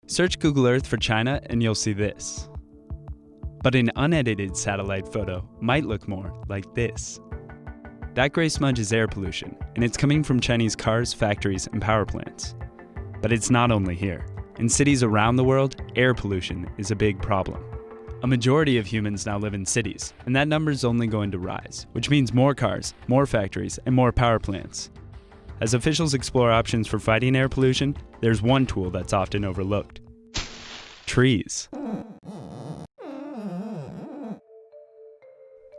Search Google Earth for China and you'll see this. But an unedited satellite photo might look more like this. That gray smudge is air pollution, and it's coming from Chinese cars, factories, and power plants. But it's not only here. In cities around the world, air pollution is a big problem. A majority of humans now live in cities, and that number is only going to rise, which means more cars, more factories, and more power plants. As officials explore options for fighting air pollution, there's one tool that's often overlooked: trees.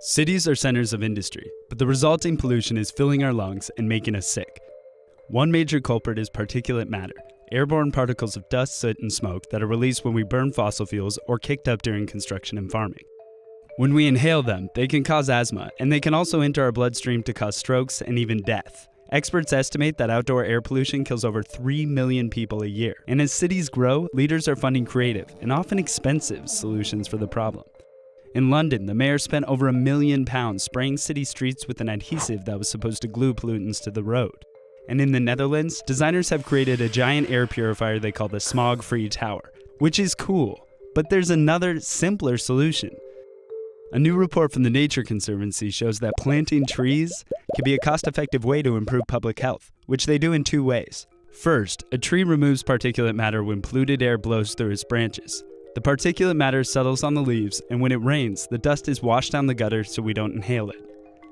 Cities are centers of industry, but the resulting pollution is filling our lungs and making us sick. One major culprit is particulate matter, airborne particles of dust, soot, and smoke that are released when we burn fossil fuels or kicked up during construction and farming. When we inhale them, they can cause asthma, and they can also enter our bloodstream to cause strokes and even death. Experts estimate that outdoor air pollution kills over 3 million people a year. And as cities grow, leaders are funding creative and often expensive solutions for the problem. In London, the mayor spent over £1 million spraying city streets with an adhesive that was supposed to glue pollutants to the road. And in the Netherlands, designers have created a giant air purifier they call the smog-free tower, which is cool. But there's another, simpler solution. A new report from the Nature Conservancy shows that planting trees can be a cost-effective way to improve public health, which they do in 2 ways. First, a tree removes particulate matter when polluted air blows through its branches. The particulate matter settles on the leaves, and when it rains, the dust is washed down the gutter so we don't inhale it.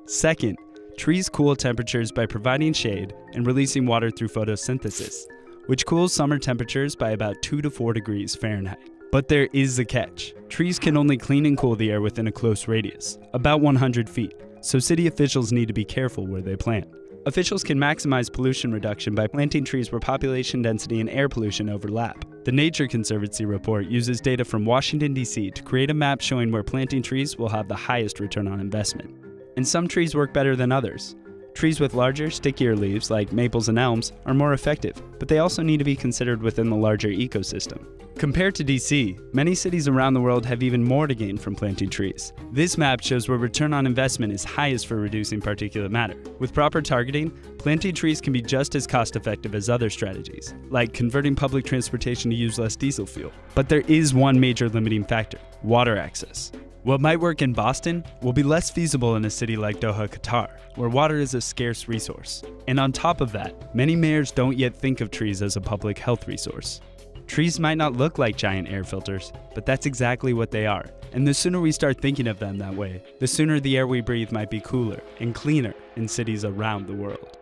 Second, trees cool temperatures by providing shade and releasing water through photosynthesis, which cools summer temperatures by about 2 to 4 degrees Fahrenheit. But there is a catch. Trees can only clean and cool the air within a close radius, about 100 feet, so city officials need to be careful where they plant. Officials can maximize pollution reduction by planting trees where population density and air pollution overlap. The Nature Conservancy report uses data from Washington, D.C. to create a map showing where planting trees will have the highest return on investment. And some trees work better than others. Trees with larger, stickier leaves, like maples and elms, are more effective, but they also need to be considered within the larger ecosystem. Compared to DC, many cities around the world have even more to gain from planting trees. This map shows where return on investment is highest for reducing particulate matter. With proper targeting, planting trees can be just as cost-effective as other strategies, like converting public transportation to use less diesel fuel. But there is one major limiting factor: water access. What might work in Boston will be less feasible in a city like Doha, Qatar, where water is a scarce resource. And on top of that, many mayors don't yet think of trees as a public health resource. Trees might not look like giant air filters, but that's exactly what they are. And the sooner we start thinking of them that way, the sooner the air we breathe might be cooler and cleaner in cities around the world.